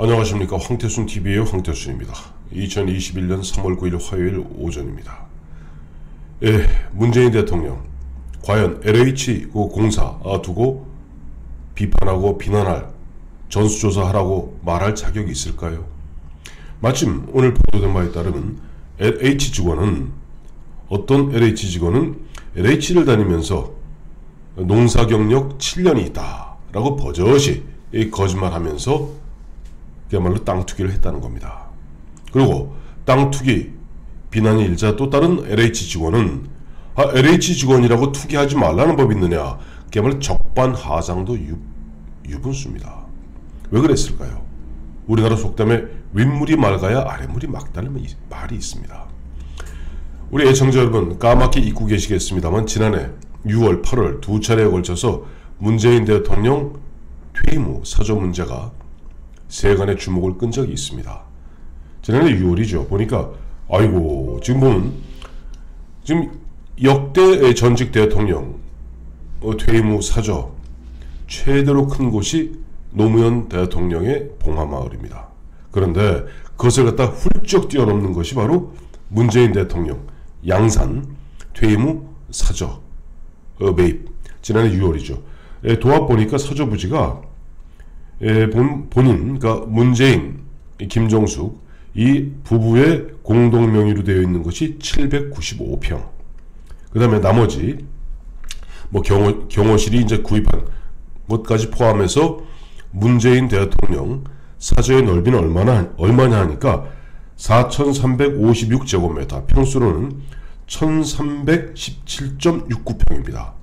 안녕하십니까. 황태순TV의 황태순입니다. 2021년 3월 9일 화요일 오전입니다. 문재인 대통령 과연 LH 공사 두고 비판하고 비난할, 전수조사하라고 말할 자격이 있을까요? 마침 오늘 보도된 바에 따르면 어떤 LH 직원은 LH를 다니면서 농사 경력 7년이 있다 라고 버젓이 거짓말하면서 그야말로 땅 투기를 했다는 겁니다. 그리고 땅 투기 비난이 일자 또 다른 LH 직원은 LH 직원이라고 투기하지 말라는 법이 있느냐, 그야말로 적반하장도 유분수입니다. 왜 그랬을까요? 우리나라 속담에 윗물이 맑아야 아랫물이 맑다는 말이 있습니다. 우리 애청자 여러분 까맣게 잊고 계시겠습니다만 지난해 6월 8월 두 차례에 걸쳐서 문재인 대통령 퇴임 후 사저 문제가 세간의 주목을 끈 적이 있습니다. 지난해 6월이죠. 보니까 아이고 지금 역대 전직 대통령 퇴임 후 사저 최대로 큰 곳이 노무현 대통령의 봉하마을입니다. 그런데 그것을 갖다 훌쩍 뛰어넘는 것이 바로 문재인 대통령 양산 퇴임 후 사저 매입, 지난해 6월이죠. 도합 보니까 사저 부지가 본인, 그러니까 문재인, 김정숙 이 부부의 공동 명의로 되어 있는 것이 795평. 그 다음에 나머지 뭐 경호실이 이제 구입한 것까지 포함해서 문재인 대통령 사저의 넓이는 얼마냐 하니까 4,356제곱미터, 평수로는 1,317.69평입니다.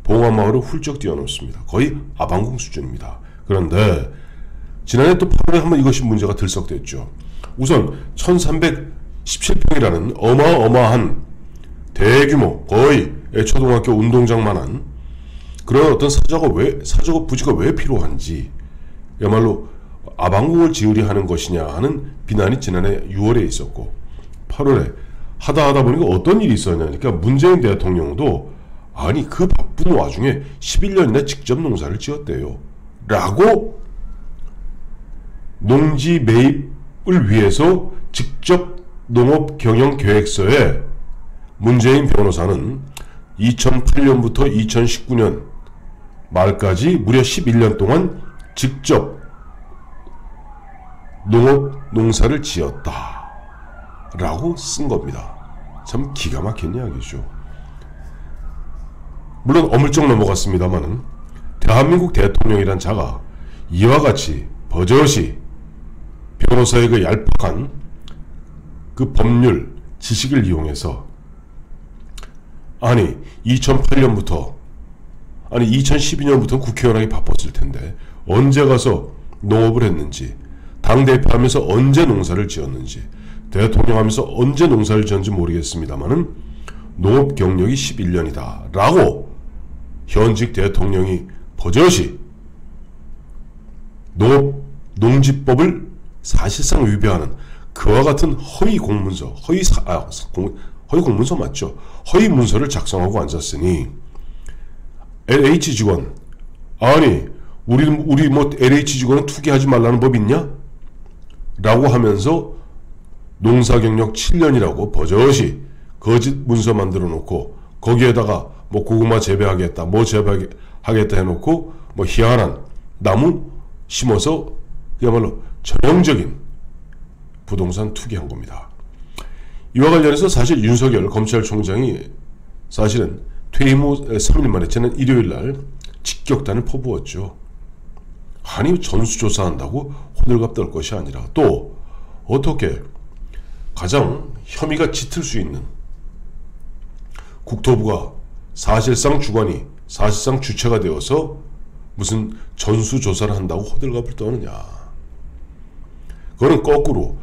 봉하마을을 훌쩍 뛰어넘습니다. 거의 아방궁 수준입니다. 그런데 지난해 또 8월에 한번 이것이 문제가 들썩됐죠. 우선 1317평이라는 어마어마한 대규모 거의 초등학교 운동장만한 그런 어떤 사저가 부지가 왜 필요한지, 야말로 아방궁을 지으려 하는 것이냐 하는 비난이 지난해 6월에 있었고, 8월에 하다 보니까 어떤 일이 있었냐니까 문재인 대통령도 아니 그 바쁜 와중에 11년이나 직접 농사를 지었대요 라고 농지 매입을 위해서 직접 농업경영계획서에 문재인 변호사는 2008년부터 2019년 말까지 무려 11년 동안 직접 농사를 지었다 라고 쓴 겁니다. 참 기가 막힌 이야기죠. 물론 어물쩍 넘어갔습니다만은 대한민국 대통령이란 자가 이와 같이 버젓이 변호사의 그 얄팍한 그 법률 지식을 이용해서 2008년부터 2012년부터 국회의원하기 바빴을 텐데 언제 가서 농업을 했는지, 당대표 하면서 언제 농사를 지었는지, 대통령 하면서 언제 농사를 지었는지 모르겠습니다만은 농업 경력이 11년이다 라고 현직 대통령이 버젓이 농지법을 사실상 위배하는 그와 같은 허위 공문서, 허위 공문서 맞죠? 허위 문서를 작성하고 앉았으니 LH 직원, 우리 뭐 LH 직원은 투기하지 말라는 법 있냐? 라고 하면서 농사 경력 7년이라고 버젓이 거짓 문서 만들어 놓고 거기에다가 뭐 고구마 재배하겠다, 뭐 재배하겠다 해놓고 뭐 희한한 나무 심어서 그야말로 전형적인 부동산 투기한 겁니다. 이와 관련해서 사실 윤석열 검찰총장이 사실은 퇴임 후 3일 만에 지난 일요일날 직격탄을 퍼부었죠. 아니 전수조사한다고 호들갑 떨 것이 아니라 또 어떻게 가장 혐의가 짙을 수 있는 국토부가 사실상 주체가 되어서 무슨 전수조사를 한다고 호들갑을 떠느냐. 그거는 거꾸로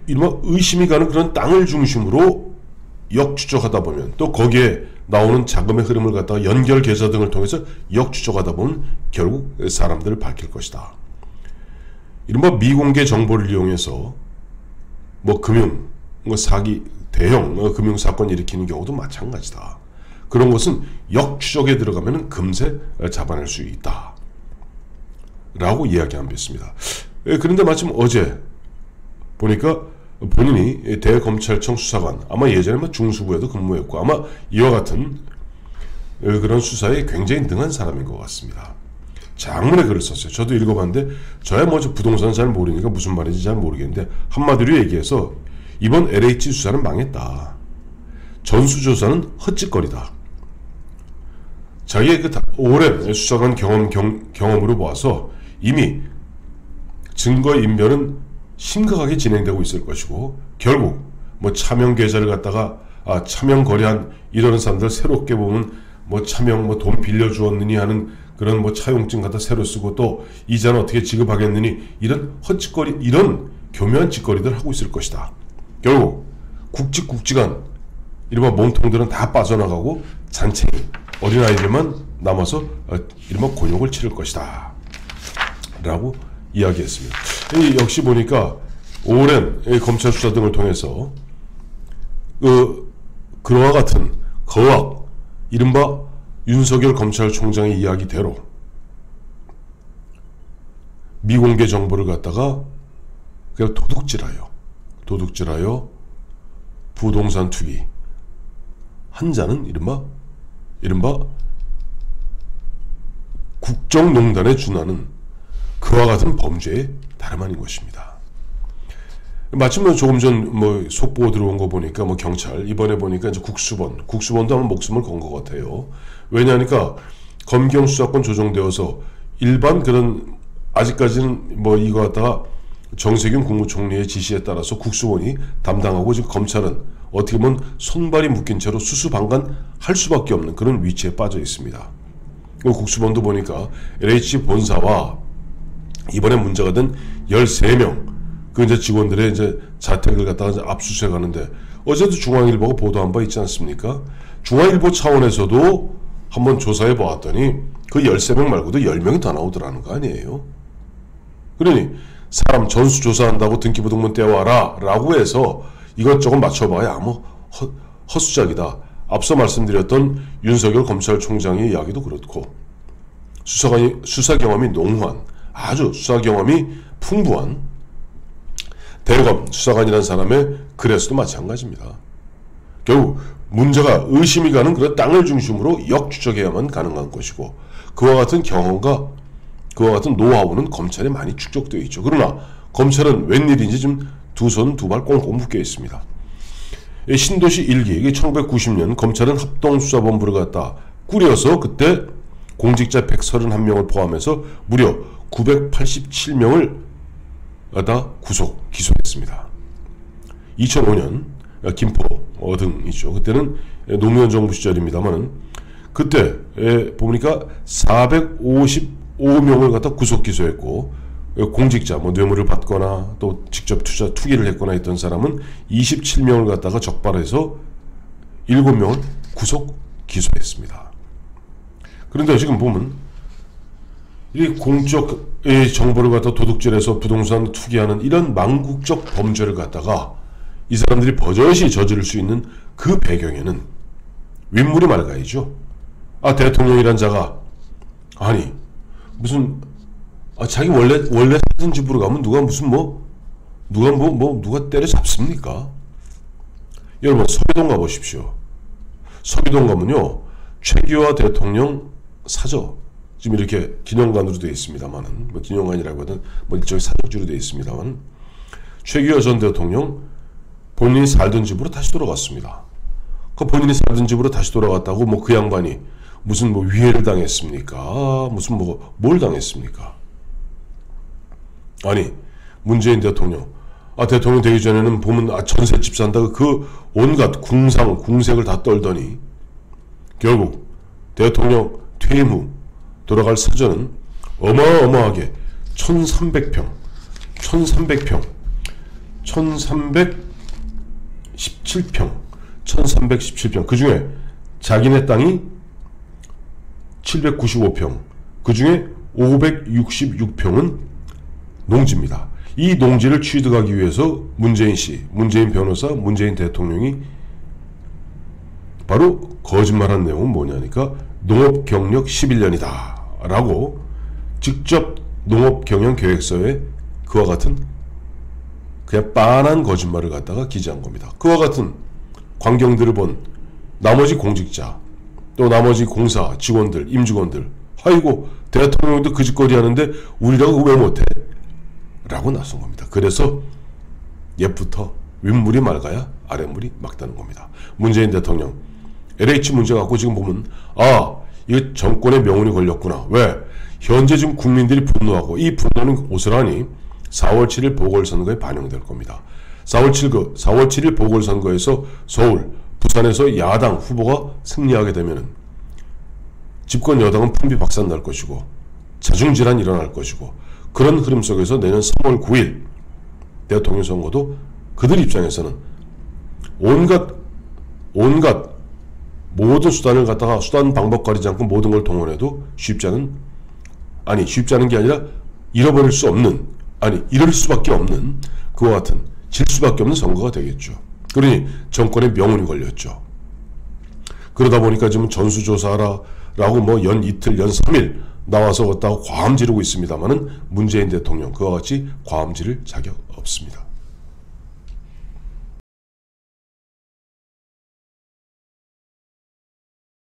이른바 의심이 가는 그런 땅을 중심으로 역추적하다 보면, 또 거기에 나오는 자금의 흐름을 갖다가 연결 계좌 등을 통해서 역추적하다 보면 결국 사람들을 밝힐 것이다. 이른바 미공개 정보를 이용해서 사기, 대형 금융사건 일으키는 경우도 마찬가지다. 그런 것은 역추적에 들어가면 금세 잡아낼 수 있다. 라고 이야기한 바 있습니다. 그런데 마침 어제 보니까 본인이 대검찰청 수사관, 아마 예전에 중수부에도 근무했고 아마 이와 같은 그런 수사에 굉장히 능한 사람인 것 같습니다. 장문의 글을 썼어요. 저도 읽어봤는데 저야 뭐 부동산 잘 모르니까 무슨 말인지 잘 모르겠는데 한마디로 얘기해서 이번 LH 수사는 망했다. 전수조사는 헛짓거리다. 자기의 그 오랜 수사관 경험으로 보아서 이미 증거인멸은 심각하게 진행되고 있을 것이고 결국 뭐 차명 계좌를 갖다가 차명 거래한 이러는 사람들 새롭게 보면 뭐 차명 뭐 돈 빌려주었느니 하는 그런 뭐 차용증 갖다 새로 쓰고 또 이자는 어떻게 지급하겠느니 이런 헛짓거리 이런 교묘한 짓거리들 하고 있을 것이다. 결국 굵직굵직한 이른바 몸통들은 다 빠져나가고 잔챙이 어린아이들만 남아서 이른바 곤욕을 치를 것이다 라고 이야기했습니다. 역시 보니까 오랜 검찰 수사 등을 통해서 그와 같은 거악 이른바 윤석열 검찰총장의 이야기대로 미공개 정보를 갖다가 그냥 도둑질하여 부동산 투기 한 자는 이른바 국정농단에 준하는 그와 같은 범죄에 다름 아닌 것입니다. 마침 조금 전 속보가 들어온 거 보니까 경찰 이번에 보니까 이제 국수본도 아마 목숨을 건 것 같아요. 왜냐하니까 검경 수사권 조정되어서 일반 그런 아직까지는 이거 갖다가 정세균 국무총리의 지시에 따라서 국수본이 담당하고 지금 검찰은 어떻게 보면 손발이 묶인 채로 수수방관할 수밖에 없는 그런 위치에 빠져 있습니다. 국수본도 보니까 LH 본사와 이번에 문제가 된 13명 그 이제 직원들의 이제 자택을 갖다가 이제 압수수색하는데 어제도 중앙일보가 보도한 바 있지 않습니까? 중앙일보 차원에서도 한번 조사해 보았더니 그 13명 말고도 10명이 더 나오더라는 거 아니에요? 그러니 사람 전수조사한다고 등기부등본 떼와라 라고 해서 이것저것 맞춰봐야 아무 헛수작이다. 앞서 말씀드렸던 윤석열 검찰총장의 이야기도 그렇고 수사 경험이 농후한 아주 수사 경험이 풍부한 대검 수사관이라는 사람의 글에서도 마찬가지입니다. 결국 문제가 의심이 가는 그런 땅을 중심으로 역추적해야만 가능한 것이고 그와 같은 경험과 그와 같은 노하우는 검찰에 많이 축적되어 있죠. 그러나 검찰은 웬일인지 지금 두 손 두 발 꽁꽁 묶여 있습니다. 신도시 1기 1990년 검찰은 합동수사본부를 갖다 꾸려서 그때 공직자 131명을 포함해서 무려 987명을 갖다 기소했습니다. 2005년 김포 등이죠. 그때는 노무현 정부 시절입니다만은 그때 보니까 455명을 갖다 구속 기소했고 공직자 뇌물을 받거나 또 직접 투기를 했거나 했던 사람은 27명을 갖다가 적발해서 7명을 구속 기소했습니다. 그런데 지금 보면 이 공적 정보를 갖다 도둑질해서 부동산 투기하는 이런 망국적 범죄를 갖다가 이 사람들이 버젓이 저지를 수 있는 그 배경에는 윗물이 맑아야죠. 대통령이란 자가 무슨 자기 원래 사는 집으로 가면 누가 때려잡습니까? 여러분 서비동 가보십시오. 서비동 가면요 최규하 대통령 사저 지금 이렇게 기념관으로 되어 있습니다만은 기념관이라고 하든 일종의 사적지로 되어 있습니다만 최규하 전 대통령 본인이 살던 집으로 다시 돌아갔습니다. 그 본인이 살던 집으로 다시 돌아갔다고 그 양반이 무슨 위해를 당했습니까? 무슨 뭘 당했습니까? 문재인 대통령 대통령 되기 전에는 보면 전셋집 산다고 그 온갖 궁색을 다 떨더니 결국 대통령 퇴임 후 돌아갈 사저는 어마어마하게 1317평 1317평 그 중에 자기네 땅이 795평 그 중에 566평은 농지입니다. 이 농지를 취득하기 위해서 문재인 변호사, 문재인 대통령이 바로 거짓말한 내용은 뭐냐니까 농업경력 11년이다 라고 직접 농업경영계획서에 그와 같은 그냥 빤한 거짓말을 갖다가 기재한 겁니다. 그와 같은 광경들을 본 나머지 공직자, 또 나머지 공사 직원들, 임직원들, 아이고 대통령도 그 짓거리 하는데 우리라고 왜 못해? 라고 나선 겁니다. 그래서 옛부터 윗물이 맑아야 아랫물이 맑다는 겁니다. 문재인 대통령 LH 문제 갖고 지금 보면 이거 정권의 명운이 걸렸구나. 왜? 현재 지금 국민들이 분노하고 이 분노는 고스란히 4월 7일 보궐선거에 반영될 겁니다. 4월 7일 보궐선거에서 서울, 부산에서 야당 후보가 승리하게 되면은 집권 여당은 풍비박산 날 것이고 자중질환 일어날 것이고 그런 흐름 속에서 내년 3월 9일 대통령 선거도 그들 입장에서는 온갖 모든 수단을 갖다가 수단 방법 가리지 않고 모든 걸 동원해도 쉽지 않은 게 아니라 잃어버릴 수 없는 잃을 수밖에 없는 그와 같은 질 수밖에 없는 선거가 되겠죠. 그러니 정권의 명운이 걸렸죠. 그러다 보니까 지금 전수조사라고 뭐 연 이틀, 연 3일 나와서 왔다고 과음 지르고 있습니다만은 문재인 대통령 그와 같이 과음 지를 자격 없습니다.